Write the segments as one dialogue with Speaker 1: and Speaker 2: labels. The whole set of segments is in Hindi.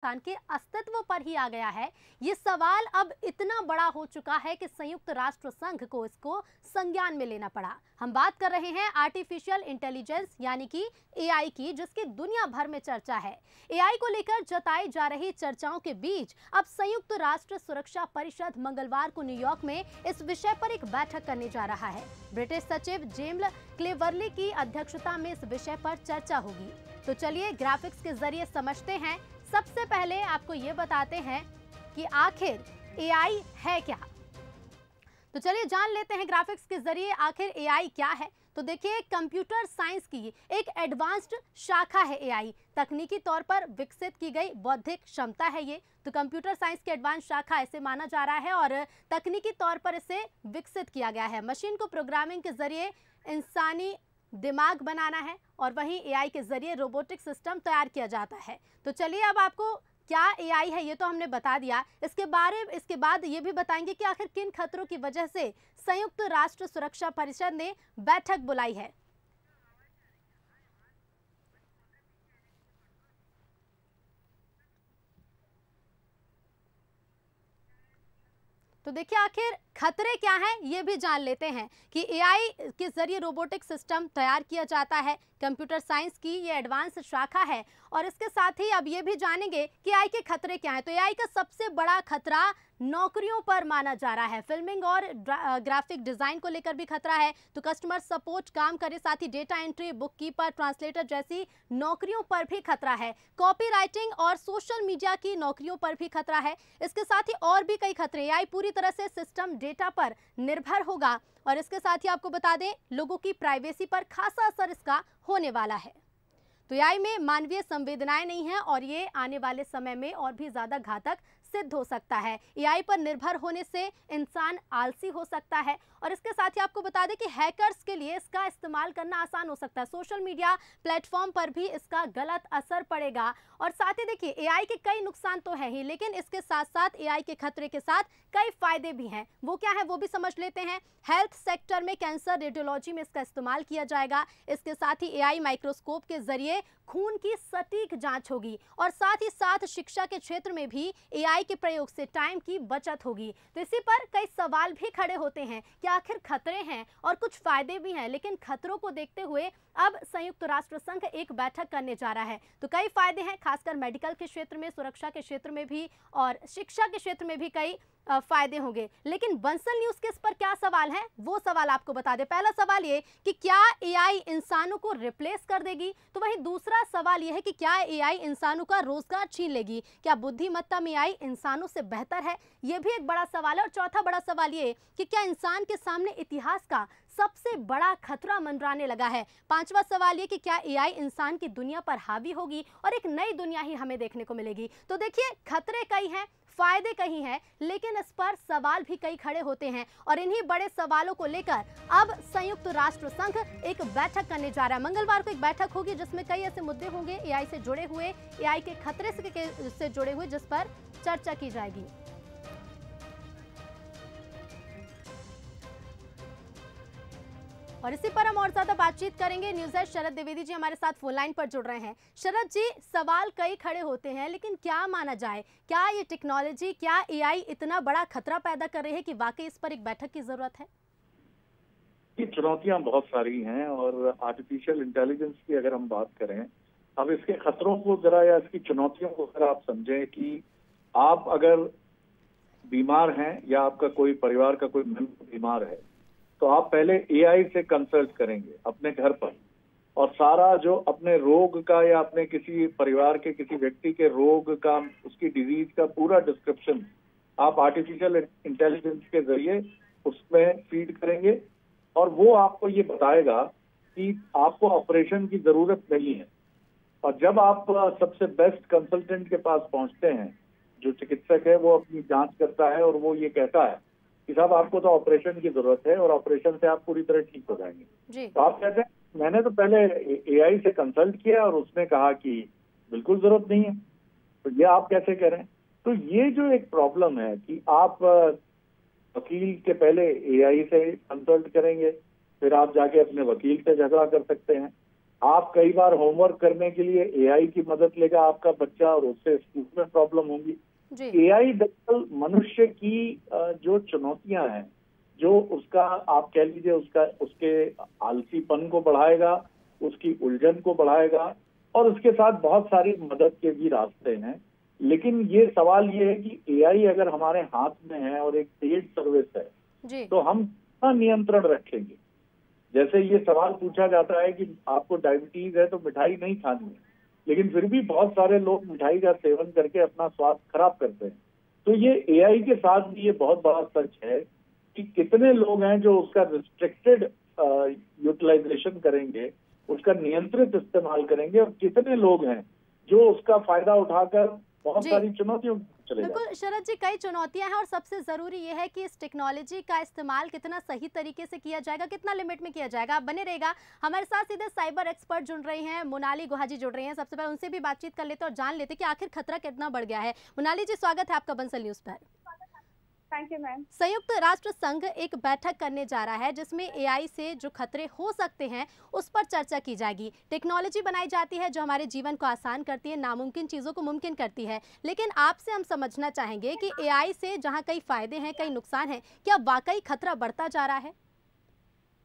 Speaker 1: इंसान के अस्तित्व पर ही आ गया है। ये सवाल अब इतना बड़ा हो चुका है कि संयुक्त राष्ट्र संघ को इसको संज्ञान में लेना पड़ा। हम बात कर रहे हैं आर्टिफिशियल इंटेलिजेंस यानी कि एआई की, जिसकी दुनिया भर में चर्चा है। एआई को लेकर जताई जा रही चर्चाओं के बीच अब संयुक्त राष्ट्र सुरक्षा परिषद मंगलवार को न्यूयॉर्क में इस विषय पर एक बैठक करने जा रहा है। ब्रिटिश सचिव जेम्स क्लेवर्ली की अध्यक्षता में इस विषय पर चर्चा होगी। तो चलिए ग्राफिक्स के जरिए समझते हैं। सबसे पहले आपको ये बताते हैं कि आखिर एआई है क्या। तो चलिए जान लेते हैं ग्राफिक्स के जरिए आखिर एआई क्या है। तो देखिए, कंप्यूटर साइंस की एक एडवांस्ड शाखा है एआई। तकनीकी तौर पर विकसित की गई बौद्धिक क्षमता है ये। तो कंप्यूटर साइंस की एडवांस शाखा ऐसे माना जा रहा है और तकनीकी तौर पर इसे विकसित किया गया है। मशीन को प्रोग्रामिंग के जरिए इंसानी दिमाग बनाना है और वहीं एआई के जरिए रोबोटिक सिस्टम तैयार किया जाता है। तो चलिए अब आपको क्या एआई है ये तो हमने बता दिया। इसके बाद ये भी बताएंगे कि आखिर किन खतरों की वजह से संयुक्त राष्ट्र सुरक्षा परिषद ने बैठक बुलाई है। तो देखिए, आखिर खतरे क्या हैं ये भी जान लेते हैं कि एआई के जरिए रोबोटिक सिस्टम तैयार किया जाता है। कंप्यूटर साइंस की ये एडवांस शाखा है और इसके साथ ही अब ये भी जानेंगे कि एआई के खतरे क्या हैं। तो एआई का सबसे बड़ा खतरा नौकरियों पर माना जा रहा है। फिल्मिंग और ग्राफिक डिजाइन को लेकर भी खतरा है। तो कस्टमर सपोर्ट काम करे, साथ ही data entry, book keeper, translator जैसी नौकरियों पर भी खतरा है। कॉपी राइटिंग और सोशल मीडिया की नौकरियों पर भी खतरा है। इसके साथ ही और भी कई खतरे। एआई पूरी तरह से सिस्टम डेटा पर निर्भर होगा और इसके साथ ही आपको बता दें, लोगों की प्राइवेसी पर खासा असर इसका होने वाला है। तो एआई में मानवीय संवेदनाएं नहीं है और ये आने वाले समय में और भी ज्यादा घातक सिद्ध हो सकता है। एआई पर निर्भर होने से इंसान आलसी हो सकता है और इसके साथ ही आपको बता दें कि हैकर्स के लिए इसका इस्तेमाल करना आसान हो सकता है। सोशल मीडिया प्लेटफॉर्म पर भी इसका गलत असर पड़ेगा। और साथ ही देखिए, एआई के कई नुकसान तो है ही, लेकिन इसके साथ साथ एआई के खतरे के साथ कई फायदे भी हैं। वो क्या है वो भी समझ लेते हैं। हेल्थ सेक्टर में कैंसर रेडियोलॉजी में इसका इस्तेमाल किया जाएगा। इसके साथ ही एआई माइक्रोस्कोप के जरिए खून की सटीक जांच होगी और साथ ही साथ शिक्षा के क्षेत्र में भी एआई के प्रयोग से टाइम की बचत होगी। तो इसी पर कई सवाल भी खड़े होते हैं कि आखिर खतरे हैं और कुछ फायदे भी हैं, लेकिन खतरों को देखते हुए अब संयुक्त राष्ट्र संघ एक बैठक करने जा रहा है। तो कई फायदे हैं, खासकर मेडिकल के क्षेत्र में, सुरक्षा के क्षेत्र में भी और शिक्षा के क्षेत्र में भी कई फायदे होंगे। लेकिन बंसल न्यूज के इस पर क्या सवाल है वो सवाल आपको बता दें। पहला सवाल ये कि क्या एआई इंसानों को रिप्लेस कर देगी, तो वहीं दूसरा सवाल ये है कि क्या एआई इंसानों का रोजगार छीन लेगी। क्या बुद्धिमत्ता में एआई इंसानों से बेहतर है, ये भी एक बड़ा सवाल है। और चौथा बड़ा सवाल ये कि क्या इंसान के सामने इतिहास का सबसे बड़ा खतरा मंडराने लगा है। पांचवा सवाल ये कि क्या एआई इंसान की दुनिया पर हावी होगी और एक नई दुनिया ही हमें देखने को मिलेगी। तो देखिए, खतरे कई हैं, फायदे कहीं हैं, लेकिन इस पर सवाल भी कई खड़े होते हैं और इन्हीं बड़े सवालों को लेकर अब संयुक्त राष्ट्र संघ एक बैठक करने जा रहा है। मंगलवार को एक बैठक होगी जिसमें कई ऐसे मुद्दे होंगे एआई से जुड़े हुए, एआई के खतरे से जुड़े हुए, जिस पर चर्चा की जाएगी। और इसी पर हम और ज्यादा बातचीत करेंगे। न्यूज़ एड शरद द्विवेदी जी हमारे साथ फोन लाइन पर जुड़ रहे हैं। शरद जी, सवाल कई खड़े होते हैं, लेकिन क्या माना जाए, क्या ये टेक्नोलॉजी, क्या एआई इतना बड़ा खतरा पैदा कर रही है कि वाकई इस पर एक बैठक की जरूरत है?
Speaker 2: ये चुनौतियां बहुत सारी हैं और आर्टिफिशियल इंटेलिजेंस की अगर हम बात करें, अब इसके खतरों को जरा या इसकी चुनौतियों को अगर आप समझें कि आप अगर बीमार हैं या आपका कोई परिवार का कोई मेंबर बीमार है, तो आप पहले एआई से कंसल्ट करेंगे अपने घर पर और सारा जो अपने रोग का या अपने किसी परिवार के किसी व्यक्ति के रोग का, उसकी डिजीज का पूरा डिस्क्रिप्शन आप आर्टिफिशियल इंटेलिजेंस के जरिए उसमें फीड करेंगे और वो आपको ये बताएगा कि आपको ऑपरेशन की जरूरत नहीं है। और जब आप सबसे बेस्ट कंसल्टेंट के पास पहुंचते हैं, जो चिकित्सक है वो अपनी जांच करता है और वो ये कहता है कि साहब आपको तो ऑपरेशन की जरूरत है और ऑपरेशन से आप पूरी तरह ठीक हो जाएंगे, तो आप कहते हैं मैंने तो पहले एआई से कंसल्ट किया और उसने कहा कि बिल्कुल जरूरत नहीं है, तो ये आप कैसे कह रहे हैं। तो ये जो एक प्रॉब्लम है कि आप वकील के पहले एआई से कंसल्ट करेंगे, फिर आप जाके अपने वकील से झगड़ा कर सकते हैं, आप कई बार होमवर्क करने के लिए एआई की मदद लेगा आपका बच्चा और उससे स्कूल में प्रॉब्लम होगी।
Speaker 1: जी।
Speaker 2: एआई दरअसल मनुष्य की जो चुनौतियां हैं, जो उसका आप कह लीजिए उसके आलसीपन को बढ़ाएगा, उसकी उलझन को बढ़ाएगा और उसके साथ बहुत सारी मदद के भी रास्ते हैं। लेकिन ये सवाल ये है कि एआई अगर हमारे हाथ में है और एक पेड सर्विस है,
Speaker 1: जी।
Speaker 2: तो हम कितना नियंत्रण रखेंगे। जैसे ये सवाल पूछा जाता है कि आपको डायबिटीज है तो मिठाई नहीं खानी है, लेकिन फिर भी बहुत सारे लोग मिठाई का सेवन करके अपना स्वास्थ्य खराब करते हैं। तो ये एआई के साथ भी ये बहुत बड़ा सच है कि कितने लोग हैं जो उसका रिस्ट्रिक्टेड यूटिलाइजेशन करेंगे, उसका नियंत्रित इस्तेमाल करेंगे, और कितने लोग हैं जो उसका फायदा उठाकर बहुत
Speaker 1: जी।
Speaker 2: सारी चुनौतियों में चले जाते हैं।
Speaker 1: बिल्कुल शरद जी, कई चुनौतियां हैं और सबसे जरूरी ये है कि इस टेक्नोलॉजी का इस्तेमाल कितना सही तरीके से किया जाएगा, कितना लिमिट में किया जाएगा। आप बने रहेगा। हमारे साथ सीधे साइबर एक्सपर्ट जुड़ रही हैं, मोनाली गुहाजी जुड़ रही हैं। सबसे पहले उनसे भी बातचीत कर लेते और जान लेते कि आखिर खतरा कितना बढ़ गया है। मोनाली जी, स्वागत है आपका बंसल न्यूज पर।
Speaker 3: Thank you ma'am.
Speaker 1: संयुक्त राष्ट्र संघ एक बैठक करने जा रहा है जिसमें एआई से जो खतरे हो सकते हैं उस पर चर्चा की जाएगी। टेक्नोलॉजी बनाई जाती है जो हमारे जीवन को आसान करती है, नामुमकिन चीज़ों को मुमकिन करती है। लेकिन आपसे हम समझना चाहेंगे कि एआई से जहां कई फायदे हैं, कई नुकसान हैं, क्या वाकई खतरा बढ़ता जा रहा है?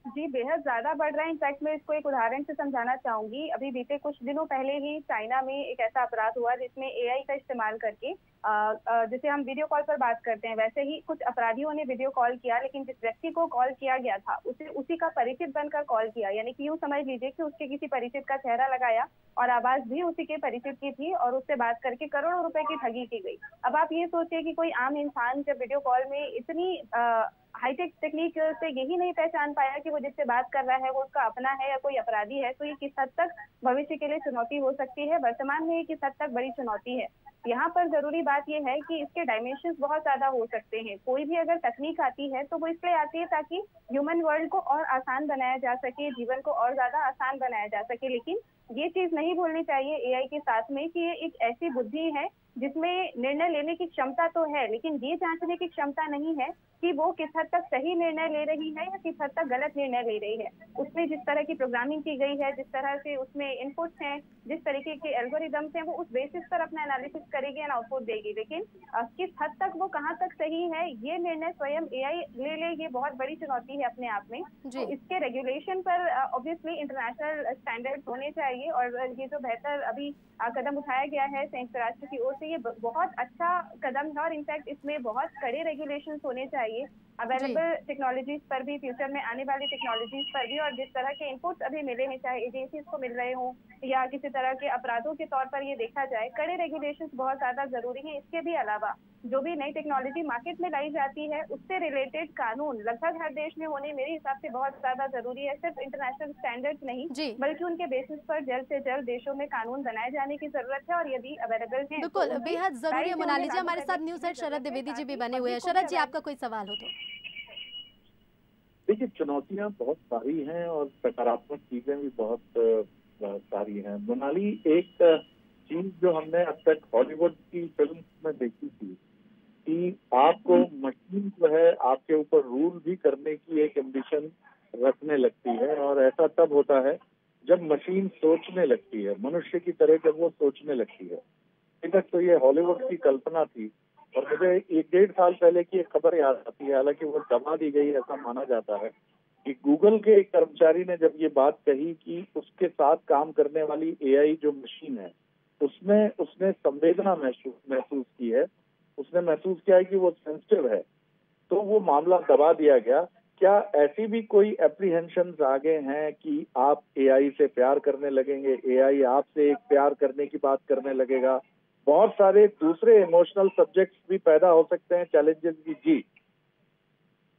Speaker 3: जी, बेहद ज्यादा बढ़ रहा है। इनफैक्ट मैं इसको एक उदाहरण से समझाना चाहूंगी। अभी बीते कुछ दिनों पहले ही चाइना में एक ऐसा अपराध हुआ जिसमें एआई का इस्तेमाल करके जैसे हम वीडियो कॉल पर बात करते हैं वैसे ही कुछ अपराधियों ने वीडियो कॉल किया, लेकिन जिस व्यक्ति को कॉल किया गया था उसे उसी का परिचित बनकर कॉल किया। यानी कि यूं समझ लीजिए कि उसके किसी परिचित का चेहरा लगाया और आवाज भी उसी के परिचित की थी और उससे बात करके करोड़ों रुपए की ठगी की गई। अब आप ये सोचिए कि कोई आम इंसान जब वीडियो कॉल में इतनी हाईटेक टेक्निक से यही नहीं पहचान पाया कि वो जिससे बात कर रहा है वो उसका अपना है या कोई अपराधी है, तो ये किस हद तक भविष्य के लिए चुनौती हो सकती है। वर्तमान में ये किस हद तक बड़ी चुनौती है। यहाँ पर जरूरी बात यह है कि इसके डायमेंशंस बहुत ज्यादा हो सकते हैं। कोई भी अगर तकनीक आती है तो वो इसलिए आती है ताकि ह्यूमन वर्ल्ड को और आसान बनाया जा सके, जीवन को और ज्यादा आसान बनाया जा सके। लेकिन ये चीज नहीं भूलनी चाहिए एआई के साथ में कि ये एक ऐसी बुद्धि है जिसमें निर्णय लेने की क्षमता तो है, लेकिन ये जांचने की क्षमता नहीं है कि वो किस हद तक सही निर्णय ले रही है या किस हद तक गलत निर्णय ले रही है। उसमें जिस तरह की प्रोग्रामिंग की गई है, जिस तरह से उसमें इनपुट्स हैं, जिस तरीके के एल्गोरिदम्स हैं, वो उस बेसिस पर अपना एनालिसिस करेगी और आउटपुट देगी। लेकिन किस हद तक वो कहाँ तक सही है ये निर्णय स्वयं एआई ले ये बहुत बड़ी चुनौती है अपने आप में। तो इसके रेगुलेशन पर ऑब्वियसली इंटरनेशनल स्टैंडर्ड्स होने चाहिए और ये जो बेहतर अभी कदम उठाया गया है संयुक्त राष्ट्र की ओर से ये बहुत अच्छा कदम है और इनफैक्ट इसमें बहुत कड़े रेगुलेशंस होने चाहिए अवेलेबल टेक्नोलॉजीज पर भी, फ्यूचर में आने वाली टेक्नोलॉजीज पर भी। और जिस तरह के इनपुट्स अभी मिले हैं, चाहे एजेंसीज को मिल रहे हों या किसी तरह के अपराधों के तौर पर ये देखा जाए, कड़े रेगुलेशंस बहुत ज्यादा जरूरी है। इसके भी अलावा जो भी नई टेक्नोलॉजी मार्केट में लाई जाती है उससे रिलेटेड कानून लगभग हर देश में होने मेरे हिसाब से बहुत ज्यादा जरूरी है। सिर्फ इंटरनेशनल स्टैंडर्ड्स नहीं बल्कि उनके बेसिस पर जल्द से जल्द देशों में कानून बनाए जाने की जरूरत है और यदि अवेलेबल है
Speaker 1: बिल्कुल बेहद जरूरी है। मोनाली जी, हमारे साथ न्यूज हेड शरद द्विवेदी जी भी बने हुए हैं। शरद जी, आपका कोई सवाल हो तो?
Speaker 2: देखिए, चुनौतियां बहुत सारी हैं और सकारात्मक चीजें भी बहुत सारी हैं। मोनाली, एक चीज जो हमने अब तक हॉलीवुड की फिल्म में देखी थी कि आपको मशीन जो है आपके ऊपर रूल भी करने की एक एम्बिशन रखने लगती है, और ऐसा तब होता है जब मशीन सोचने लगती है, मनुष्य की तरह जब वो सोचने लगती है। अभी तक तो ये हॉलीवुड की कल्पना थी और मुझे 1-1.5 साल पहले की एक खबर याद आती है, हालांकि वो दबा दी गई ऐसा माना जाता है, कि गूगल के एक कर्मचारी ने जब ये बात कही कि उसके साथ काम करने वाली एआई जो मशीन है उसमें उसने संवेदना महसूस की है, उसने महसूस किया है कि वो सेंसिटिव है, तो वो मामला दबा दिया गया। क्या ऐसी भी कोई एप्रीहेंशंस आगे हैं कि आप एआई से प्यार करने लगेंगे, एआई आपसे एक प्यार करने की बात करने लगेगा? बहुत सारे दूसरे इमोशनल सब्जेक्ट्स भी पैदा हो सकते हैं, चैलेंजेस भी। जी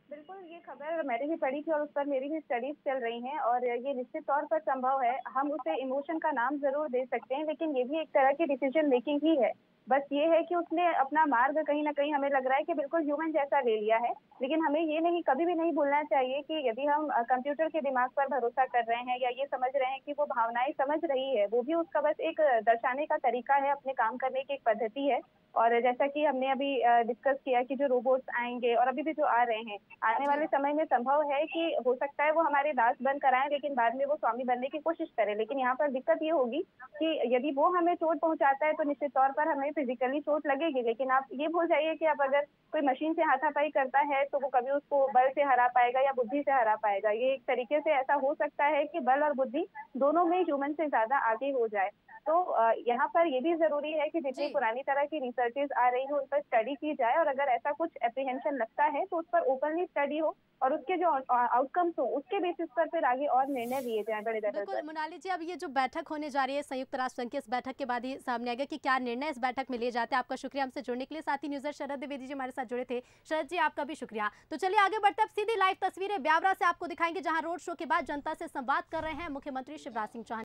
Speaker 3: बिल्कुल, ये खबर मैंने भी पढ़ी थी और उस पर मेरी भी स्टडीज चल रही हैं और ये निश्चित तौर पर संभव है। हम उसे इमोशन का नाम जरूर दे सकते हैं, लेकिन ये भी एक तरह की डिसीजन मेकिंग ही है। बस ये है कि उसने अपना मार्ग कहीं ना कहीं हमें लग रहा है कि बिल्कुल ह्यूमन जैसा ले लिया है। लेकिन हमें ये नहीं कभी भी नहीं भूलना चाहिए कि यदि हम कंप्यूटर के दिमाग पर भरोसा कर रहे हैं या ये समझ रहे हैं कि वो भावनाएं समझ रही है, वो भी उसका बस एक दर्शाने का तरीका है, अपने काम करने की एक पद्धति है, और जैसा कि हमने अभी डिस्कस किया कि जो रोबोट्स आएंगे और अभी भी जो आ रहे हैं, आने वाले समय में संभव है कि हो सकता है वो हमारे दास बन कर आए, लेकिन बाद में वो स्वामी बनने की कोशिश करें। लेकिन यहाँ पर दिक्कत ये होगी कि यदि वो हमें चोट पहुंचाता है तो निश्चित तौर पर हमें फिजिकली चोट लगेगी, लेकिन आप ये भूल जाइए कि अब अगर कोई मशीन से हाथापाई करता है तो वो कभी उसको बल से हरा पाएगा या बुद्धि से हरा पाएगा। ये एक तरीके से ऐसा हो सकता है कि बल और बुद्धि दोनों में ह्यूमन से ज्यादा आगे हो जाए। तो यहाँ पर ये भी जरूरी है कि जितनी
Speaker 1: जी।
Speaker 3: पुरानी तरह की रिसर्चेज आ रही हो उन पर स्टडी की जाए, और अगर ऐसा कुछ एप्रीहेंशन लगता है तो उस पर ओपनली स्टडी हो और उसके जो आउटकम्स हो उसके बेसिस पर फिर आगे और निर्णय लिए जाएं बड़े लेवल
Speaker 1: बिल्कुल
Speaker 3: पर।
Speaker 1: मोनाली जी, अब ये जो बैठक होने जा रही है संयुक्त राष्ट्र संघ की, इस बैठक के बाद ही सामने आएगा कि क्या निर्णय इस बैठक में लिए जाते हैं। आपका शुक्रिया हमसे जुड़ने के लिए। साथ ही न्यूज़र शरद द्विवेदी जी हमारे साथ जुड़े थे। शरद जी, आपका भी शुक्रिया। तो चलिए आगे बढ़ते, अब सीधी लाइव तस्वीरें ब्यावरा से आपको दिखाएंगे, जहां रोड शो के बाद जनता से संवाद कर रहे हैं मुख्यमंत्री शिवराज सिंह चौहान।